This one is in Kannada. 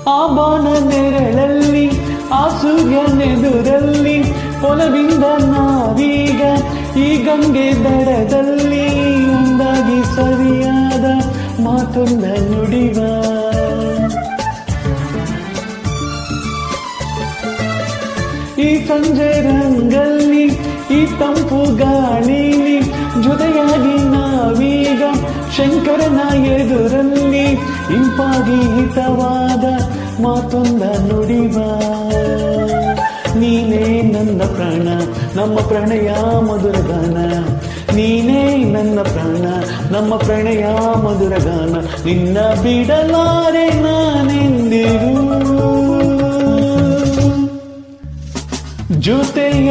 ಆ ಬಾಣ ನೆರಳಲ್ಲಿ ಆ ಸೂರ್ಯನೆದುರಲ್ಲಿ ಒಲವಿಂದ ನಾವೀಗ ಈ ಗಂಗೆ ದಡದಲ್ಲಿ ಒಂದಾಗಿ ಸರಿಯಾದ ಮಾತೊಂದ ನುಡಿವ. ಈ ಸಂಜೆ ರಂಗಲ್ಲಿ ಈ ತಂಪು ಗಾಳಿಲಿ ಜೊತೆಯಾಗಿ ನಾವೀಗ ಶಂಕರನ ಎದುರಲ್ಲಿ ಇಂಪಾಗಿ ಹಿತವಾದ ಮಾತೊಂದ ನುಡಿವ. ನೀನೇ ನನ್ನ ಪ್ರಾಣ ನಮ್ಮ ಪ್ರಣಯ ಮಧುರ ಗಾನ, ನೀನೇ ನನ್ನ ಪ್ರಾಣ ನಮ್ಮ ಪ್ರಣಯ ಮಧುರ ಗಾನ, ನಿನ್ನ ಬಿಡಲಾರೆ ನಾನೆಂದಿಗೂ ಜೊತೆಯ